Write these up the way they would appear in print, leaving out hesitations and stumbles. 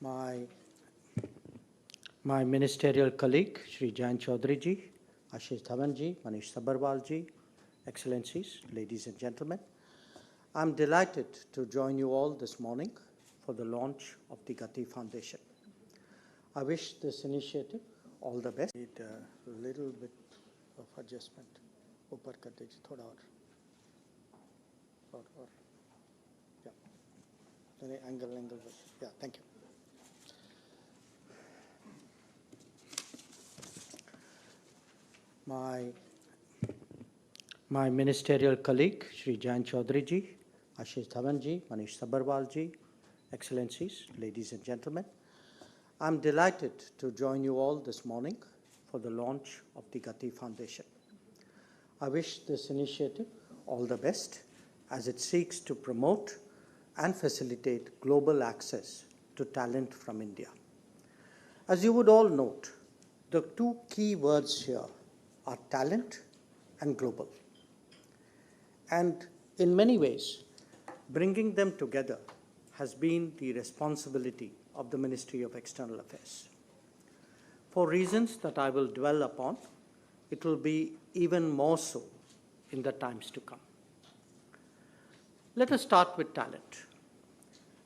my ministerial colleague, Shri Jain Chaudhary ji, Ashish Dhawan ji, Manish Sabharwal ji, Excellencies, ladies and gentlemen. I'm delighted to join you all this morning for the launch of the GATI Foundation. I wish this initiative all the best. Need a little bit of adjustment. Upar kar dijiye, thoda aur. Yeah. Angle. Yeah, thank you. My ministerial colleague, Shri Jain Chaudhary ji, Ashish Dhawan ji, Manish Sabharwal ji, Excellencies, ladies and gentlemen. I'm delighted to join you all this morning for the launch of the GATI Foundation. I wish this initiative all the best as it seeks to promote and facilitate global access to talent from India. As you would all note, the two key words here are talent and global. And in many ways, bringing them together has been the responsibility of the Ministry of External Affairs. For reasons that I will dwell upon, it will be even more so in the times to come. Let us start with talent.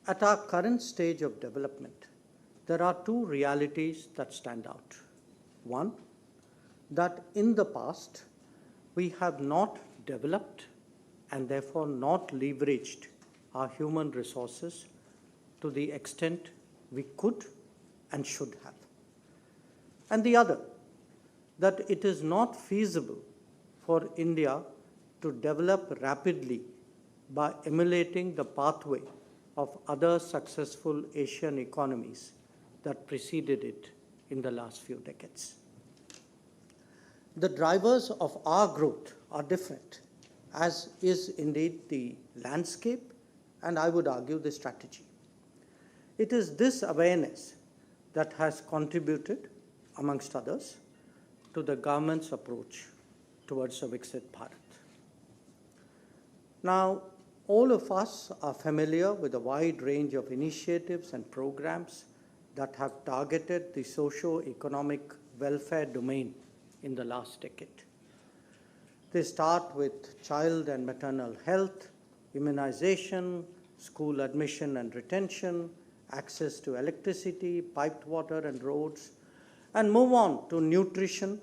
At our current stage of development, there are two realities that stand out. One, that in the past, we have not developed and therefore not leveraged our human resources to the extent we could and should have. And the other, that it is not feasible for India to develop rapidly by emulating the pathway of other successful Asian economies that preceded it in the last few decades. The drivers of our growth are different, as is indeed the landscape, and I would argue the strategy. It is this awareness that has contributed, amongst others, to the government's approach towards a Viksit Bharat. Now, all of us are familiar with a wide range of initiatives and programs that have targeted the socio-economic welfare domain in the last decade. They start with child and maternal health, immunization, school admission and retention, access to electricity, piped water and roads, and move on to nutrition,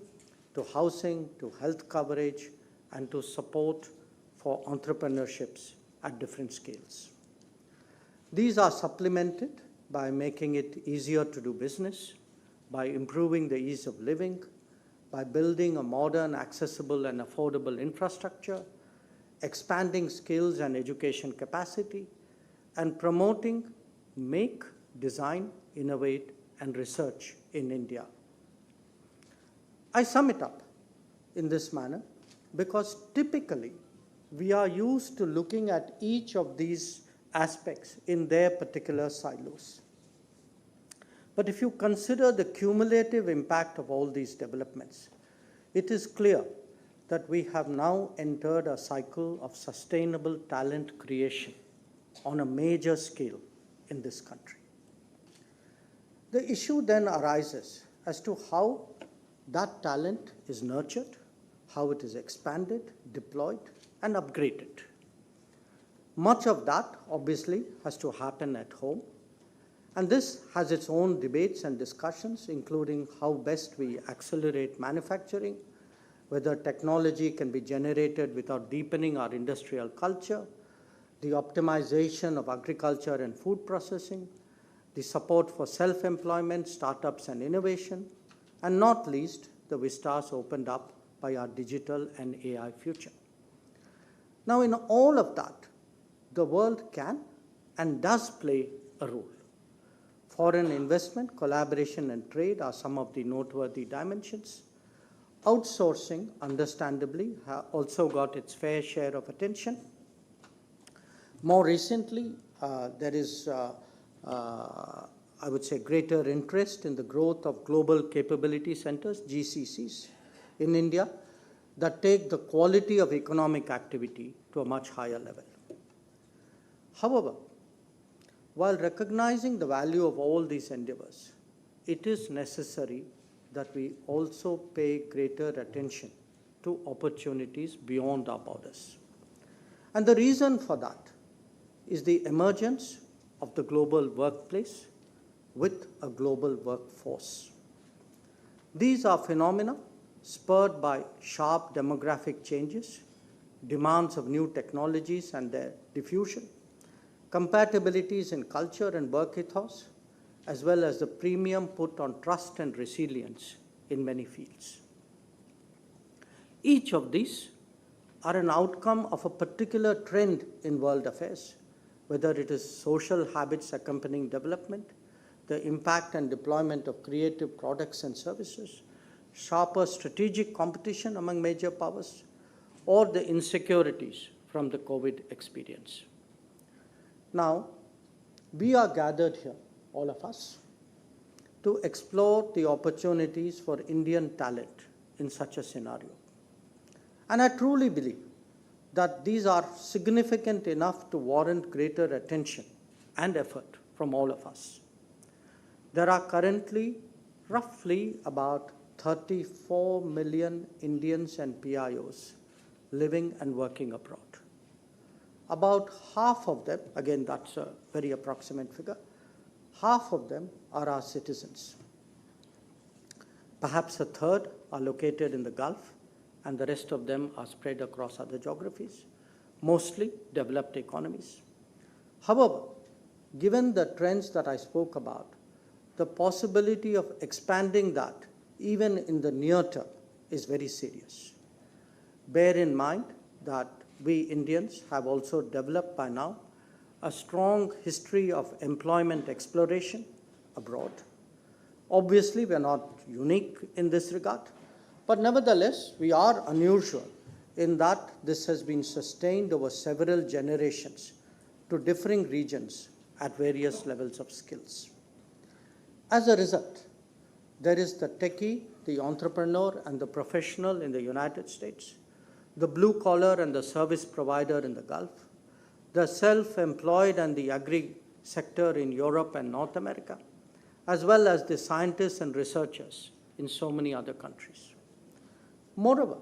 to housing, to health coverage, and to support for entrepreneurships at different scales. These are supplemented by making it easier to do business, by improving the ease of living, by building a modern, accessible, and affordable infrastructure, expanding skills and education capacity, and promoting make, design, innovate, and research in India. I sum it up in this manner because typically we are used to looking at each of these aspects in their particular silos. But if you consider the cumulative impact of all these developments, it is clear that we have now entered a cycle of sustainable talent creation on a major scale in this country. The issue then arises as to how that talent is nurtured, how it is expanded, deployed, and upgraded. Much of that, obviously, has to happen at home. And this has its own debates and discussions, including how best we accelerate manufacturing, whether technology can be generated without deepening our industrial culture, the optimization of agriculture and food processing, the support for self-employment, startups and innovation, and not least, the vistas opened up by our digital and AI future. Now, in all of that, the world can and does play a role. Foreign investment, collaboration, and trade are some of the noteworthy dimensions. Outsourcing, understandably, also got its fair share of attention. More recently, there is, I would say, greater interest in the growth of global capability centers, GCCs, in India that take the quality of economic activity to a much higher level. However, While recognizing the value of all these endeavors, it is necessary that we also pay greater attention to opportunities beyond our borders. And the reason for that is the emergence of the global workplace with a global workforce. These are phenomena spurred by sharp demographic changes, demands of new technologies and their diffusion, compatibilities in culture and work ethos, as well as the premium put on trust and resilience in many fields. Each of these are an outcome of a particular trend in world affairs, whether it is social habits accompanying development, the impact and deployment of creative products and services, sharper strategic competition among major powers, or the insecurities from the COVID experience. Now, we are gathered here, all of us, to explore the opportunities for Indian talent in such a scenario. And I truly believe that these are significant enough to warrant greater attention and effort from all of us. There are currently roughly about 34 million Indians and PIOs living and working abroad. About half of them, again that's a very approximate figure, half of them are our citizens. Perhaps a third are located in the Gulf, and the rest of them are spread across other geographies, mostly developed economies. However, given the trends that I spoke about, the possibility of expanding that even in the near term is very serious. Bear in mind that we Indians have also developed by now a strong history of employment exploration abroad. Obviously, we are not unique in this regard, but nevertheless, we are unusual in that this has been sustained over several generations to differing regions at various levels of skills. As a result, there is the techie, the entrepreneur, and the professional in the United States, the blue-collar and the service provider in the Gulf, the self-employed and the agri-sector in Europe and North America, as well as the scientists and researchers in so many other countries. Moreover,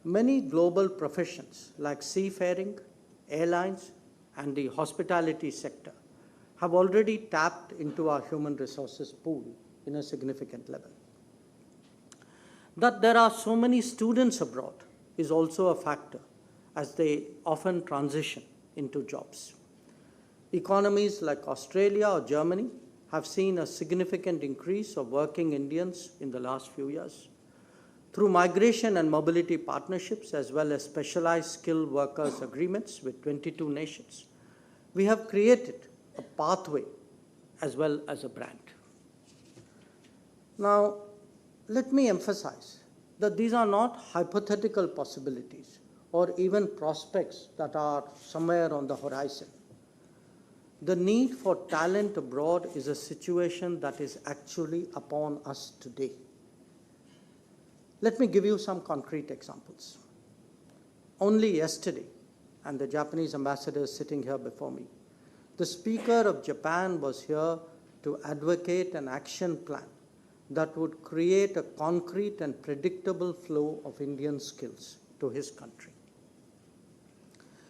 many global professions like seafaring, airlines, and the hospitality sector have already tapped into our human resources pool in a significant level. That there are so many students abroad is also a factor as they often transition into jobs. Economies like Australia or Germany have seen a significant increase of working Indians in the last few years. Through migration and mobility partnerships, as well as specialized skilled workers agreements with 22 nations, we have created a pathway as well as a brand. Now, let me emphasize that these are not hypothetical possibilities or even prospects that are somewhere on the horizon. The need for talent abroad is a situation that is actually upon us today. Let me give you some concrete examples. Only yesterday, and the Japanese ambassador is sitting here before me, the Speaker of Japan was here to advocate an action plan that would create a concrete and predictable flow of Indian skills to his country.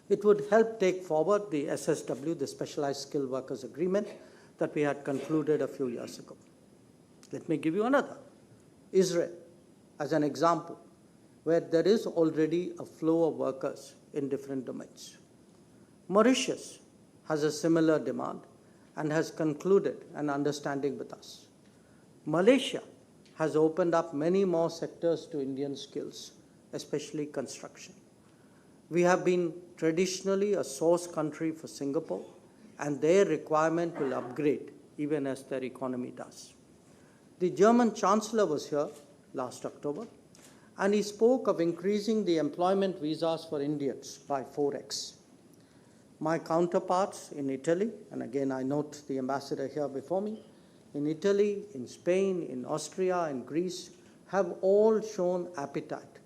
It would help take forward the SSW, the Specialized Skilled Workers Agreement, that we had concluded a few years ago. Let me give you another. Israel, as an example, where there is already a flow of workers in different domains. Mauritius has a similar demand and has concluded an understanding with us. Malaysia has opened up many more sectors to Indian skills, especially construction. We have been traditionally a source country for Singapore, and their requirement will upgrade even as their economy does. The German Chancellor was here last October, and he spoke of increasing the employment visas for Indians by 4x. My counterparts in Italy, and again I note the ambassador here before me, in Italy, in Spain, in Austria, and Greece, have all shown appetite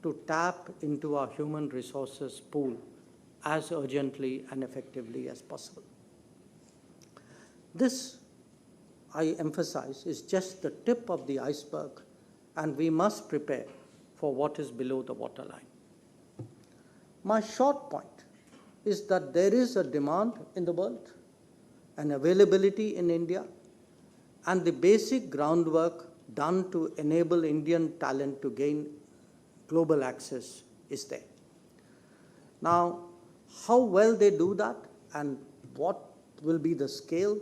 to tap into our human resources pool as urgently and effectively as possible. This, I emphasize, is just the tip of the iceberg, and we must prepare for what is below the waterline. My short point is that there is a demand in the world, an availability in India, and the basic groundwork done to enable Indian talent to gain global access is there. Now, how well they do that and what will be the scale,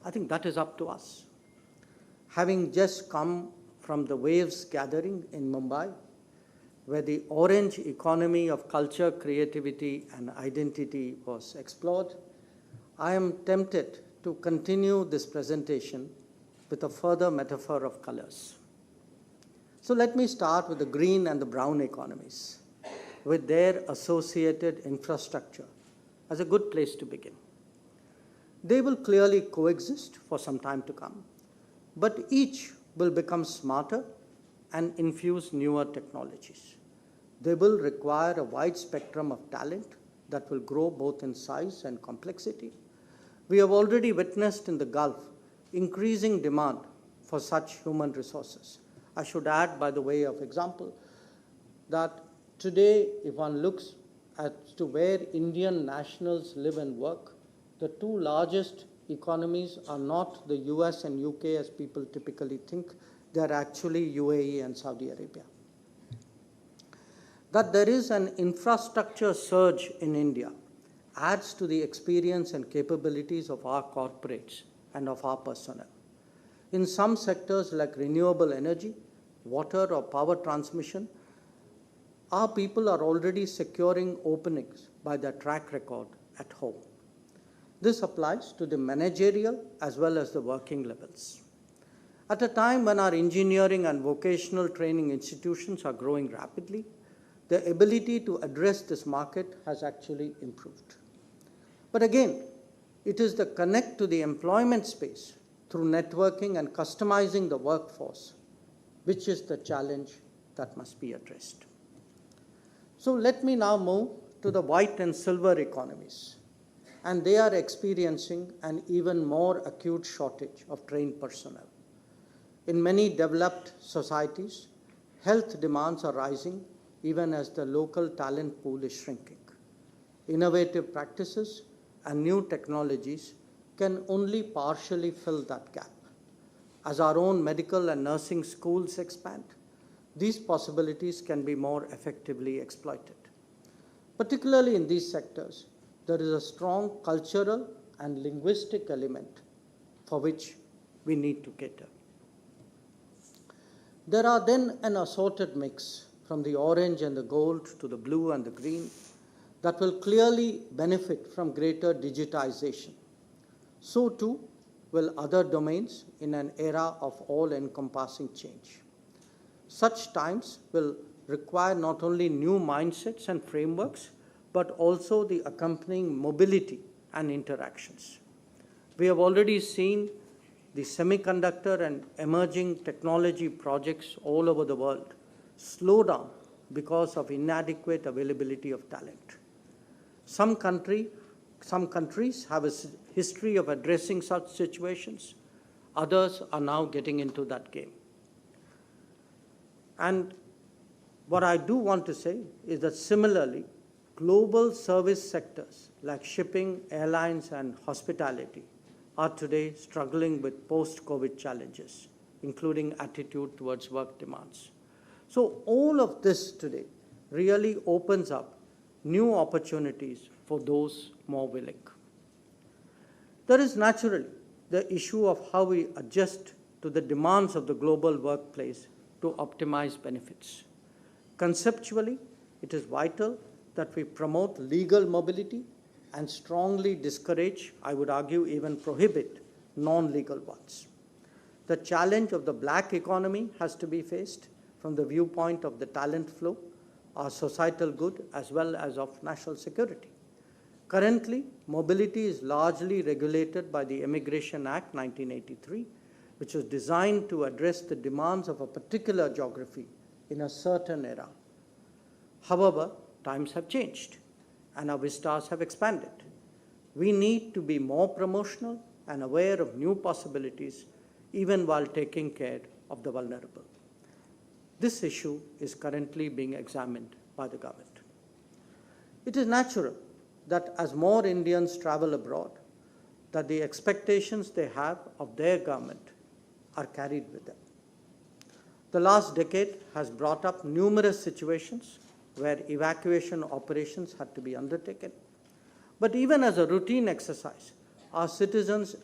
I think that is up to us. Having just come from the Waves gathering in Mumbai, where the orange economy of culture, creativity, and identity was explored, I am tempted to continue this presentation with a further metaphor of colors. So let me start with the green and the brown economies, with their associated infrastructure as a good place to begin. They will clearly coexist for some time to come, but each will become smarter and infuse newer technologies. They will require a wide spectrum of talent that will grow both in size and complexity. We have already witnessed in the Gulf increasing demand for such human resources. I should add, by the way of example, that today, if one looks as to where Indian nationals live and work, the two largest economies are not the US and UK as people typically think. They are actually UAE and Saudi Arabia. That there is an infrastructure surge in India adds to the experience and capabilities of our corporates and of our personnel. In some sectors like renewable energy, water or power transmission, our people are already securing openings by their track record at home. This applies to the managerial as well as the working levels. At a time when our engineering and vocational training institutions are growing rapidly, the ability to address this market has actually improved. But again, it is the connect to the employment space through networking and customizing the workforce, which is the challenge that must be addressed. So let me now move to the white and silver economies, and they are experiencing an even more acute shortage of trained personnel. In many developed societies, health demands are rising even as the local talent pool is shrinking. Innovative practices and new technologies can only partially fill that gap. As our own medical and nursing schools expand, these possibilities can be more effectively exploited. Particularly in these sectors, there is a strong cultural and linguistic element for which we need to cater. There are then an assorted mix from the orange and the gold to the blue and the green that will clearly benefit from greater digitization. So too will other domains in an era of all-encompassing change. Such times will require not only new mindsets and frameworks, but also the accompanying mobility and interactions. We have already seen the semiconductor and emerging technology projects all over the world slow down because of inadequate availability of talent. Some countries have a history of addressing such situations. Others are now getting into that game. And what I do want to say is that similarly, global service sectors like shipping, airlines, and hospitality are today struggling with post-COVID challenges, including attitude towards work demands. So all of this today really opens up new opportunities for those more willing. There is naturally the issue of how we adjust to the demands of the global workplace to optimize benefits. Conceptually, it is vital that we promote legal mobility and strongly discourage, I would argue even prohibit, non-legal ones. The challenge of the black economy has to be faced from the viewpoint of the talent flow, our societal good, as well as of national security. Currently, mobility is largely regulated by the Immigration Act 1983, which was designed to address the demands of a particular geography in a certain era. However, times have changed and our vistas have expanded. We need to be more promotional and aware of new possibilities, even while taking care of the vulnerable. This issue is currently being examined by the government. It is natural that as more Indians travel abroad, that the expectations they have of their government are carried with them. The last decade has brought up numerous situations where evacuation operations had to be undertaken. But even as a routine exercise, our citizens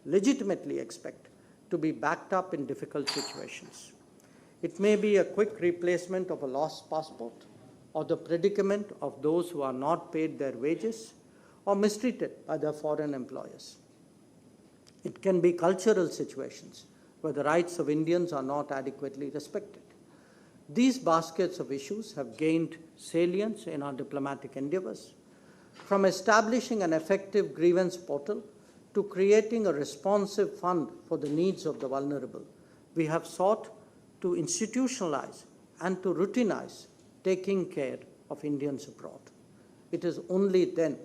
legitimately expect, to be backed up in difficult situations. It may be a quick replacement of a lost passport, or the predicament of those who are not paid their wages or mistreated by their foreign employers. It can be cultural situations where the rights of Indians are not adequately respected. These baskets of issues have gained salience in our diplomatic endeavors, from establishing an effective grievance portal to creating a responsive fund for the needs of the vulnerable. We have sought to institutionalize and to routinize taking care of Indians abroad. It is only then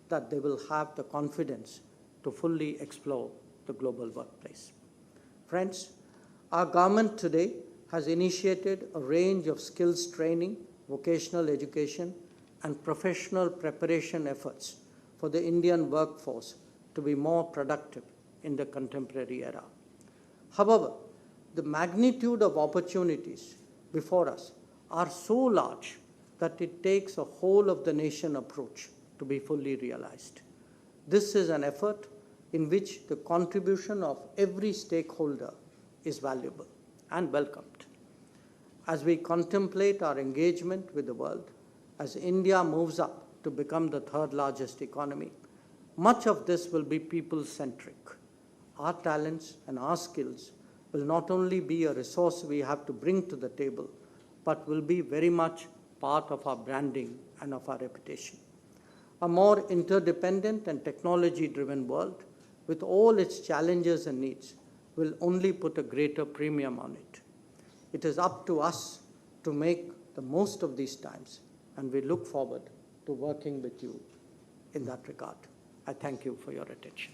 that they will have the confidence to fully explore the global workplace. Friends, our government today has initiated a range of skills training, vocational education, and professional preparation efforts for the Indian workforce to be more productive in the contemporary era. However, the magnitude of opportunities before us are so large that it takes a whole of the nation approach to be fully realized. This is an effort in which the contribution of every stakeholder is valuable and welcomed. As we contemplate our engagement with the world, as India moves up to become the third largest economy, much of this will be people-centric. Our talents and our skills will not only be a resource we have to bring to the table, but will be very much part of our branding and of our reputation. A more interdependent and technology-driven world, with all its challenges and needs, will only put a greater premium on it. It is up to us to make the most of these times, and we look forward to working with you in that regard. I thank you for your attention.